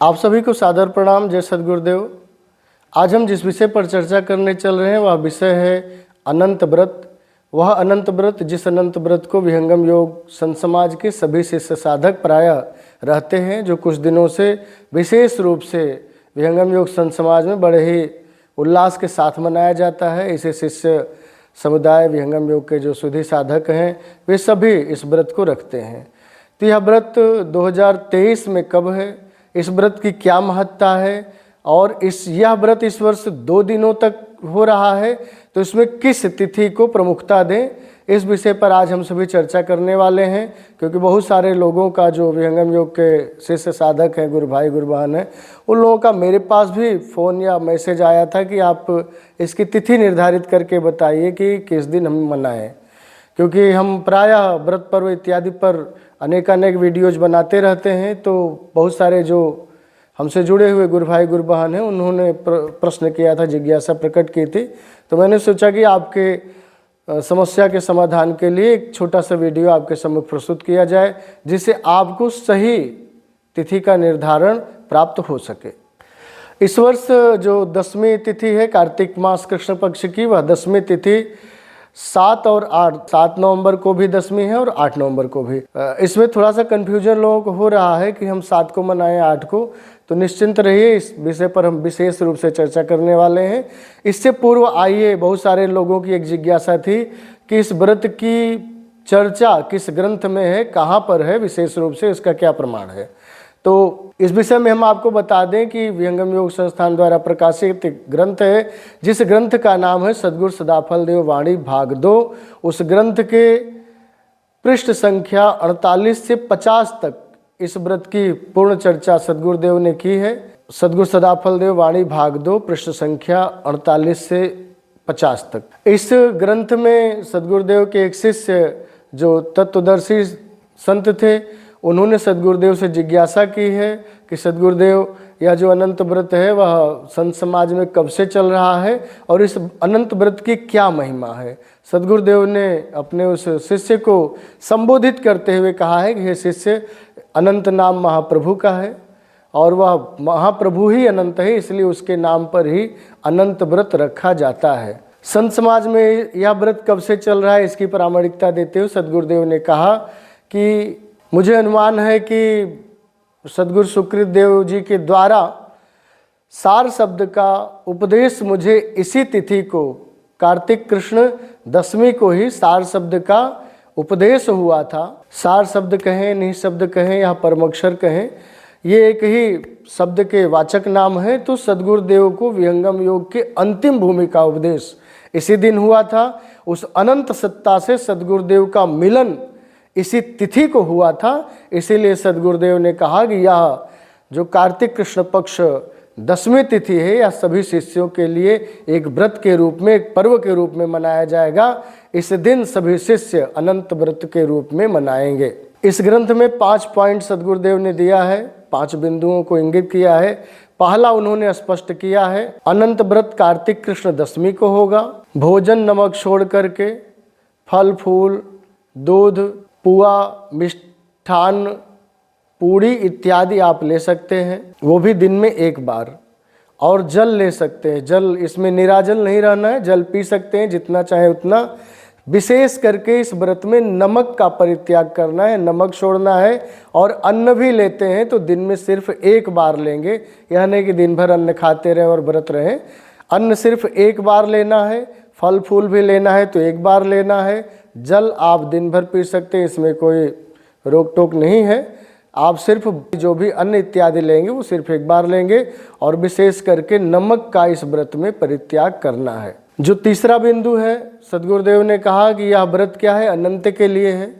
आप सभी को सादर प्रणाम। जय सद्गुरुदेव। आज हम जिस विषय पर चर्चा करने चल रहे हैं वह विषय है अनंत व्रत। वह अनंत व्रत जिस अनंत व्रत को विहंगम योग संत समाज के सभी शिष्य साधक प्रायः रहते हैं, जो कुछ दिनों से विशेष रूप से विहंगम योग संत समाज में बड़े ही उल्लास के साथ मनाया जाता है। इसे शिष्य समुदाय विहंगम योग के जो सुधी साधक हैं वे सभी इस व्रत को रखते हैं। तो यह व्रत 2023 में कब है, इस व्रत की क्या महत्ता है और यह व्रत इस वर्ष 2 दिनों तक हो रहा है, तो इसमें किस तिथि को प्रमुखता दें, इस विषय पर आज हम सभी चर्चा करने वाले हैं। क्योंकि बहुत सारे लोगों का जो विहंगम योग के शिष्य साधक हैं, गुरु भाई गुरु बहन हैं, उन लोगों का मेरे पास भी फ़ोन या मैसेज आया था कि आप इसकी तिथि निर्धारित करके बताइए कि किस दिन हम मनाएं। क्योंकि हम प्रायः व्रत पर्व इत्यादि पर अनेकानेक वीडियोज बनाते रहते हैं, तो बहुत सारे जो हमसे जुड़े हुए गुरु भाई गुरु बहन हैं उन्होंने प्रश्न किया था, जिज्ञासा प्रकट की थी। तो मैंने सोचा कि आपके समस्या के समाधान के लिए एक छोटा सा वीडियो आपके सम्मुख प्रस्तुत किया जाए, जिससे आपको सही तिथि का निर्धारण प्राप्त हो सके। इस वर्ष जो 10वीं तिथि है कार्तिक मास कृष्ण पक्ष की, वह 10वीं तिथि 7 और 8, 7 नवंबर को भी 10वीं है और 8 नवंबर को भी। इसमें थोड़ा सा कन्फ्यूजन लोगों को हो रहा है कि हम 7 को मनाएं 8 को, तो निश्चिंत रहिए, इस विषय पर हम विशेष रूप से चर्चा करने वाले हैं। इससे पूर्व आइए, बहुत सारे लोगों की एक जिज्ञासा थी कि इस व्रत की चर्चा किस ग्रंथ में है, कहाँ पर है, विशेष रूप से इसका क्या प्रमाण है। तो इस विषय में हम आपको बता दें कि विहंगम योग संस्थान द्वारा प्रकाशित ग्रंथ है, जिस ग्रंथ का नाम है सद्गुरु सदाफल देव वाणी भाग 2। उस ग्रंथ के पृष्ठ संख्या 48 से 50 तक इस व्रत की पूर्ण चर्चा सद्गुरुदेव ने की है। सद्गुरु सदाफल देव वाणी भाग 2 पृष्ठ संख्या 48 से 50 तक। इस ग्रंथ में सद्गुरुदेव के एक शिष्य जो तत्वदर्शी संत थे, उन्होंने सद्गुरुदेव से जिज्ञासा की है कि सद्गुरुदेव, यह जो अनंत व्रत है वह संत समाज में कब से चल रहा है और इस अनंत व्रत की क्या महिमा है। सद्गुरुदेव ने अपने उस शिष्य को संबोधित करते हुए कहा है कि हे शिष्य, अनंत नाम महाप्रभु का है और वह महाप्रभु ही अनंत है, इसलिए उसके नाम पर ही अनंत व्रत रखा जाता है। संत समाज में यह व्रत कब से चल रहा है, इसकी प्रामाणिकता देते हुए सद्गुरुदेव ने कहा कि मुझे अनुमान है कि सद्गुरु सुकृत देव जी के द्वारा सार शब्द का उपदेश मुझे इसी तिथि को, कार्तिक कृष्ण 10वीं को ही सार शब्द का उपदेश हुआ था। सार शब्द कहें, निःशब्द कहें या परमक्षर कहें, ये एक ही शब्द के वाचक नाम है। तो सद्गुरुदेव को विहंगम योग के अंतिम भूमि का उपदेश इसी दिन हुआ था। उस अनंत सत्ता से सद्गुरुदेव का मिलन इसी तिथि को हुआ था। इसीलिए सद्गुरुदेव ने कहा कि यह जो कार्तिक कृष्ण पक्ष 10वीं तिथि है, यह सभी शिष्यों के लिए एक व्रत के रूप में, एक पर्व के रूप में मनाया जाएगा। इस दिन सभी शिष्य अनंत व्रत के रूप में मनाएंगे। इस ग्रंथ में 5 पॉइंट सद्गुरुदेव ने दिया है, 5 बिंदुओं को इंगित किया है। पहला उन्होंने स्पष्ट किया है, अनंत व्रत कार्तिक कृष्ण 10वीं को होगा। भोजन नमक छोड़ करके फल फूल, दूध, पुआ, मिष्ठान, पूड़ी इत्यादि आप ले सकते हैं, वो भी दिन में 1 बार। और जल ले सकते हैं, जल इसमें निराजल नहीं रहना है, जल पी सकते हैं जितना चाहे उतना। विशेष करके इस व्रत में नमक का परित्याग करना है, नमक छोड़ना है। और अन्न भी लेते हैं तो दिन में सिर्फ 1 बार लेंगे, यह नहीं कि दिन भर अन्न खाते रहें और व्रत रहें। अन्न सिर्फ 1 बार लेना है, फल फूल भी लेना है तो 1 बार लेना है। जल आप दिन भर पी सकते हैं, इसमें कोई रोक टोक नहीं है। आप सिर्फ जो भी अन्न इत्यादि लेंगे वो सिर्फ 1 बार लेंगे। और विशेष करके नमक का इस व्रत में परित्याग करना है। जो तीसरा बिंदु है, सद्गुरुदेव ने कहा कि यह व्रत क्या है, अनंत के लिए है,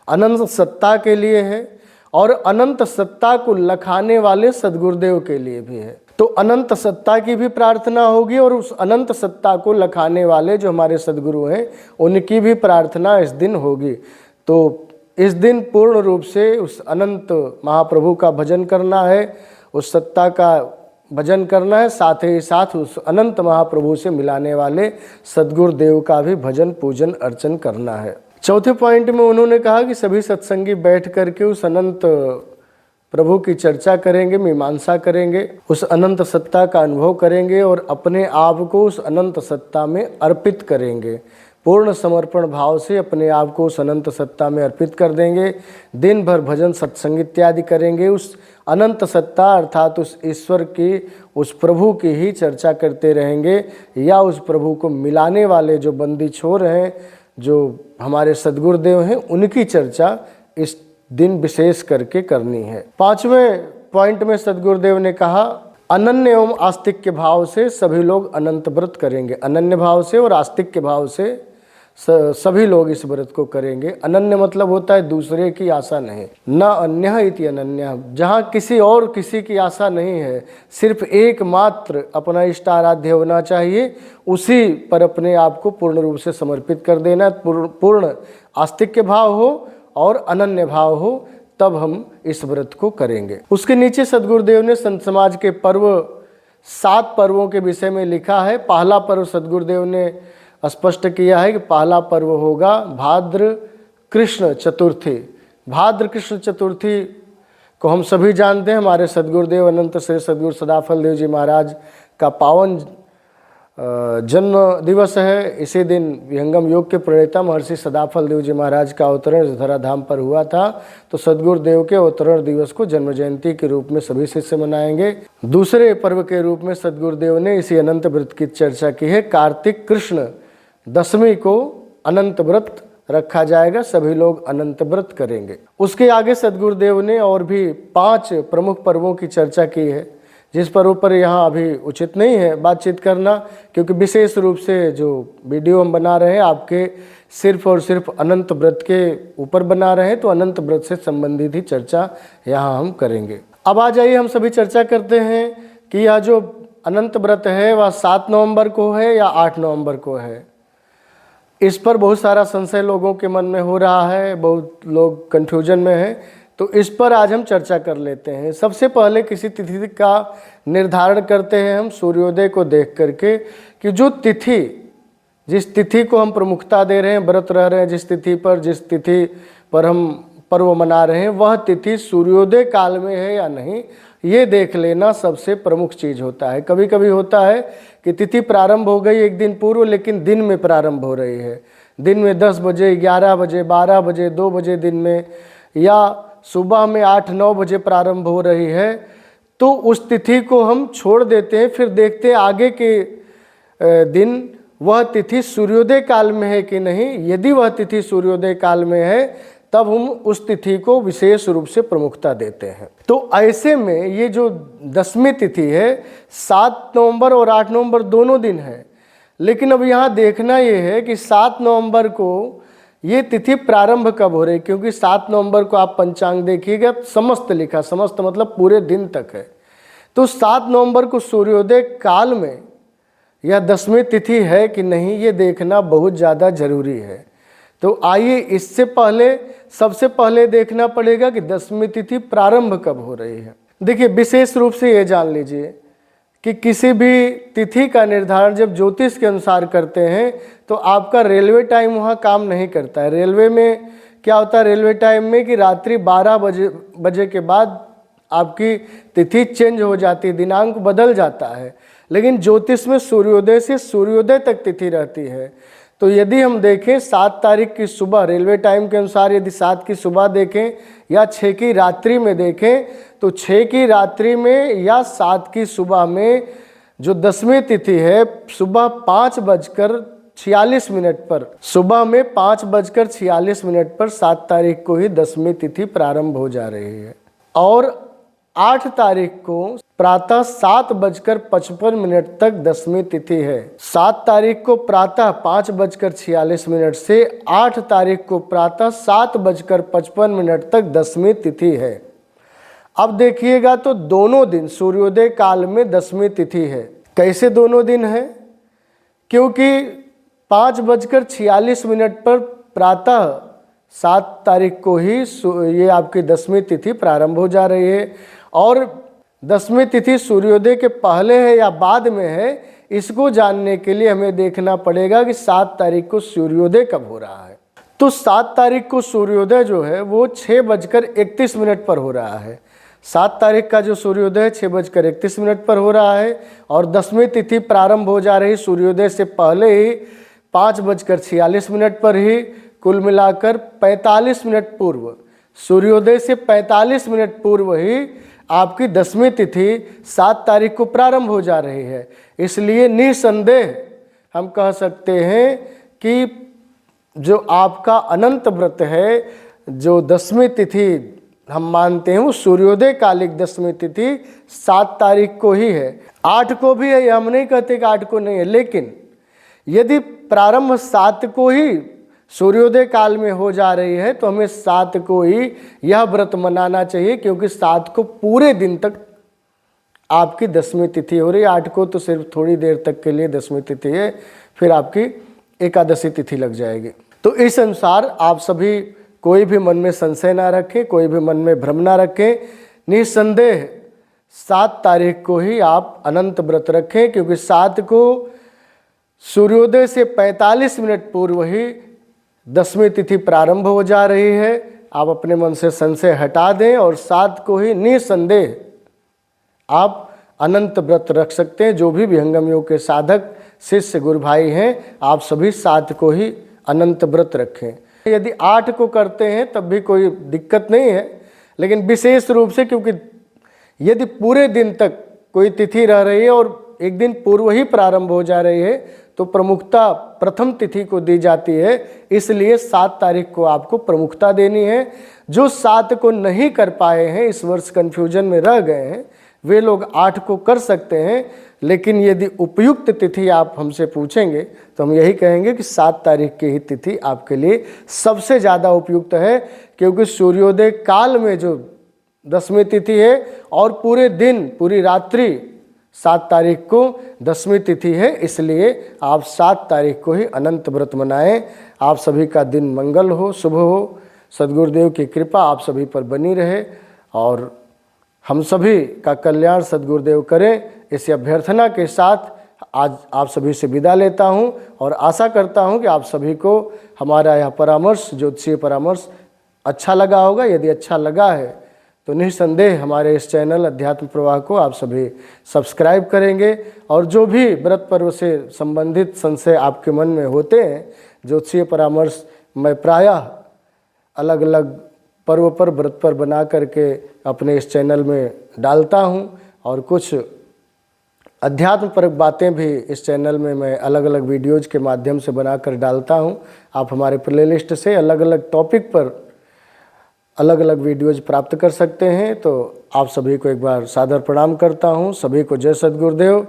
अनंत सत्ता के लिए है और अनंत सत्ता को लखाने वाले सद्गुरुदेव के लिए भी है। तो अनंत सत्ता की भी प्रार्थना होगी और उस अनंत सत्ता को लखाने वाले जो हमारे सद्गुरु हैं उनकी भी प्रार्थना इस दिन होगी। तो इस दिन पूर्ण रूप से उस अनंत महाप्रभु का भजन करना है, उस सत्ता का भजन करना है, साथ ही साथ उस अनंत महाप्रभु से मिलाने वाले सद्गुरुदेव का भी भजन पूजन अर्चन करना है। चौथे पॉइंट में उन्होंने कहा कि सभी सत्संगी बैठ करके उस अनंत प्रभु की चर्चा करेंगे, मीमांसा करेंगे, उस अनंत सत्ता का अनुभव करेंगे और अपने आप को उस अनंत सत्ता में अर्पित करेंगे। पूर्ण समर्पण भाव से अपने आप को उस अनंत सत्ता में अर्पित कर देंगे। दिन भर भजन सत्संग इत्यादि करेंगे। उस अनंत सत्ता अर्थात उस ईश्वर की, उस प्रभु की ही चर्चा करते रहेंगे, या उस प्रभु को मिलाने वाले जो बंदी छोर हैं, जो हमारे सद्गुरुदेव हैं, उनकी चर्चा इस दिन विशेष करके करनी है। 5वें पॉइंट में सद्गुरुदेव ने कहा, अनन्य एवं आस्तिक के भाव से सभी लोग अनंत व्रत करेंगे। अनन्य भाव से और आस्तिक के भाव से सभी लोग इस व्रत को करेंगे। अनन्य मतलब होता है दूसरे की आशा नहीं, न अन्यः इति अनन्यः, जहाँ किसी और किसी की आशा नहीं है, सिर्फ एकमात्र अपना इष्ट आराध्य होना चाहिए, उसी पर अपने आप को पूर्ण रूप से समर्पित कर देना। पूर्ण आस्तिक के भाव हो और अनन्य भाव हो, तब हम इस व्रत को करेंगे। उसके नीचे सद्गुरुदेव ने संत समाज के पर्व, 7 पर्वों के विषय में लिखा है। पहला पर्व सद्गुरुदेव ने स्पष्ट किया है कि पहला पर्व होगा भाद्र कृष्ण चतुर्थी। भाद्र कृष्ण चतुर्थी को हम सभी जानते हैं, हमारे सद्गुरुदेव अनंत श्री सद्गुरु सदाफल देव जी महाराज का पावन जन्म दिवस है। इसी दिन विहंगम योग के प्रणेता महर्षि सदाफल देव जी महाराज का अवतरण धराधाम पर हुआ था। तो सद्गुरुदेव के अवतरण दिवस को जन्म जयंती के रूप में सभी शिष्य मनाएंगे। दूसरे पर्व के रूप में सद्गुरुदेव ने इसी अनंत व्रत की चर्चा की है। कार्तिक कृष्ण दशमी को अनंत व्रत रखा जाएगा, सभी लोग अनंत व्रत करेंगे। उसके आगे सद्गुरुदेव ने और भी 5 प्रमुख पर्वों की चर्चा की है, जिस पर्व पर यहाँ अभी उचित नहीं है बातचीत करना, क्योंकि विशेष रूप से जो वीडियो हम बना रहे हैं आपके सिर्फ और सिर्फ अनंत व्रत के ऊपर बना रहे हैं, तो अनंत व्रत से संबंधित ही चर्चा यहाँ हम करेंगे। अब आ जाइए, हम सभी चर्चा करते हैं कि यह जो अनंत व्रत है वह 7 नवंबर को है या 8 नवंबर को है। इस पर बहुत सारा संशय लोगों के मन में हो रहा है, बहुत लोग कन्फ्यूजन में हैं, तो इस पर आज हम चर्चा कर लेते हैं। सबसे पहले किसी तिथि का निर्धारण करते हैं हम सूर्योदय को देख करके, कि जो तिथि, जिस तिथि को हम प्रमुखता दे रहे हैं, व्रत रह रहे हैं, जिस तिथि पर हम पर्व मना रहे हैं, वह तिथि सूर्योदय काल में है या नहीं, ये देख लेना सबसे प्रमुख चीज़ होता है। कभी कभी होता है कि तिथि प्रारंभ हो गई एक दिन पूर्व, लेकिन दिन में प्रारंभ हो रही है, दिन में 10 बजे, 11 बजे, 12 बजे, 2 बजे दिन में, या सुबह में 8-9 बजे प्रारंभ हो रही है, तो उस तिथि को हम छोड़ देते हैं। फिर देखते हैं आगे के दिन वह तिथि सूर्योदय काल में है कि नहीं। यदि वह तिथि सूर्योदय काल में है, तब हम उस तिथि को विशेष रूप से प्रमुखता देते हैं। तो ऐसे में ये जो दशमी तिथि है, 7 नवंबर और 8 नवंबर दोनों दिन है, लेकिन अब यहाँ देखना ये है कि 7 नवंबर को ये तिथि प्रारंभ कब हो रही, क्योंकि 7 नवंबर को आप पंचांग देखिएगा, समस्त लिखा, समस्त मतलब पूरे दिन तक है। तो 7 नवंबर को सूर्योदय काल में यह दशमी तिथि है कि नहीं, ये देखना बहुत ज़्यादा जरूरी है। तो आइए, इससे पहले सबसे पहले देखना पड़ेगा कि दशमी तिथि प्रारंभ कब हो रही है। देखिए, विशेष रूप से ये जान लीजिए कि किसी भी तिथि का निर्धारण जब ज्योतिष के अनुसार करते हैं, तो आपका रेलवे टाइम वहाँ काम नहीं करता है। रेलवे में क्या होता है, रेलवे टाइम में कि रात्रि 12 बजे के बाद आपकी तिथि चेंज हो जाती है, दिनांक बदल जाता है। लेकिन ज्योतिष में सूर्योदय से सूर्योदय तक तिथि रहती है। तो यदि हम देखें 7 तारीख की सुबह, रेलवे टाइम के अनुसार यदि 7 की सुबह देखें या 6 की रात्रि में देखें, तो 6 की रात्रि में या 7 की सुबह में जो दशमी तिथि है, सुबह 5:46 पर, सुबह में 5:46 पर 7 तारीख को ही दशमी तिथि प्रारंभ हो जा रही है। और 8 तारीख को प्रातः 7:55 तक दशमी तिथि है। 7 तारीख को प्रातः 5:46 से 8 तारीख को प्रातः 7:55 तक दशमी तिथि है। अब देखिएगा तो दोनों दिन सूर्योदय काल में दशमी तिथि है। कैसे दोनों दिन है? क्योंकि 5:46 पर प्रातः 7 तारीख को ही ये आपकी दशमी तिथि प्रारंभ हो जा रही है। और दशमी तिथि सूर्योदय के पहले है या बाद में है, इसको जानने के लिए हमें देखना पड़ेगा कि 7 तारीख को सूर्योदय कब हो रहा है। तो 7 तारीख को सूर्योदय जो है वो 6:31 पर हो रहा है। 7 तारीख का जो सूर्योदय 6:31 पर हो रहा है और 10वीं तिथि प्रारंभ हो जा रही सूर्योदय से पहले ही 5:46 पर ही, कुल मिलाकर 45 मिनट पूर्व, सूर्योदय से 45 मिनट पूर्व ही आपकी 10वीं तिथि 7 तारीख को प्रारंभ हो जा रही है। इसलिए निसंदेह हम कह सकते हैं कि जो आपका अनंत व्रत है, जो 10वीं तिथि हम मानते हैं, वो सूर्योदय कालिक 10वीं तिथि 7 तारीख को ही है। 8 को भी है, हम नहीं कहते कि 8 को नहीं है, लेकिन यदि प्रारंभ 7 को ही सूर्योदय काल में हो जा रही है तो हमें 7 को ही यह व्रत मनाना चाहिए, क्योंकि 7 को पूरे दिन तक आपकी 10वीं तिथि हो रही है। 8 को तो सिर्फ थोड़ी देर तक के लिए 10वीं तिथि है, फिर आपकी एकादशी तिथि लग जाएगी। तो इस अनुसार आप सभी कोई भी मन में संशय ना रखें, कोई भी मन में भ्रम ना रखें। निसंदेह 7 तारीख को ही आप अनंत व्रत रखें, क्योंकि 7 को सूर्योदय से 45 मिनट पूर्व ही 10वीं तिथि प्रारंभ हो जा रही है। आप अपने मन से संशय हटा दें और 7 को ही निसंदेह आप अनंत व्रत रख सकते हैं। जो भी विहंगम योग के साधक शिष्य गुरु भाई हैं, आप सभी 7 को ही अनंत व्रत रखें। यदि 8 को करते हैं तब भी कोई दिक्कत नहीं है, लेकिन विशेष रूप से क्योंकि यदि पूरे दिन तक कोई तिथि रह रही है और एक दिन पूर्व ही प्रारंभ हो जा रही है तो प्रमुखता प्रथम तिथि को दी जाती है, इसलिए 7 तारीख को आपको प्रमुखता देनी है। जो 7 को नहीं कर पाए हैं, इस वर्ष कन्फ्यूजन में रह गए हैं, वे लोग 8 को कर सकते हैं। लेकिन यदि उपयुक्त तिथि आप हमसे पूछेंगे तो हम यही कहेंगे कि 7 तारीख की ही तिथि आपके लिए सबसे ज़्यादा उपयुक्त है, क्योंकि सूर्योदय काल में जो 10वीं तिथि है और पूरे दिन पूरी रात्रि 7 तारीख को 10वीं तिथि है, इसलिए आप 7 तारीख को ही अनंत व्रत मनाएं। आप सभी का दिन मंगल हो, शुभ हो, सद्गुरुदेव की कृपा आप सभी पर बनी रहे और हम सभी का कल्याण सद्गुरुदेव करें। इस अभ्यर्थना के साथ आज आप सभी से विदा लेता हूं और आशा करता हूं कि आप सभी को हमारा यह परामर्श, ज्योतिषीय परामर्श अच्छा लगा होगा। यदि अच्छा लगा है तो निसंदेह हमारे इस चैनल अध्यात्म प्रवाह को आप सभी सब्सक्राइब करेंगे और जो भी व्रत पर्व से संबंधित संशय आपके मन में होते हैं, ज्योतिषीय परामर्श मैं प्रायः अलग अलग पर्व पर व्रत पर बना करके अपने इस चैनल में डालता हूं और कुछ अध्यात्म परक बातें भी इस चैनल में मैं अलग अलग वीडियोज़ के माध्यम से बनाकर डालता हूं। आप हमारे प्लेलिस्ट से अलग अलग टॉपिक पर अलग अलग वीडियोज़ प्राप्त कर सकते हैं। तो आप सभी को एक बार सादर प्रणाम करता हूं। सभी को जय सद्गुरुदेव।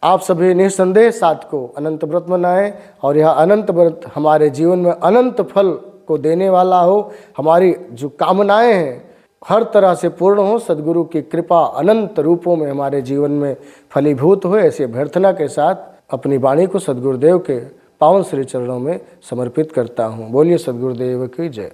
आप सभी निसंदेह 7 को अनंत व्रत मनाएं और यह अनंत व्रत हमारे जीवन में अनंत फल को देने वाला हो। हमारी जो कामनाएं हैं हर तरह से पूर्ण हो, सद्गुरु की कृपा अनंत रूपों में हमारे जीवन में फलीभूत हो, ऐसी अभ्यर्थना के साथ अपनी वाणी को सद्गुरुदेव के पावन श्री चरणों में समर्पित करता हूँ। बोलिए सद्गुरुदेव की जय।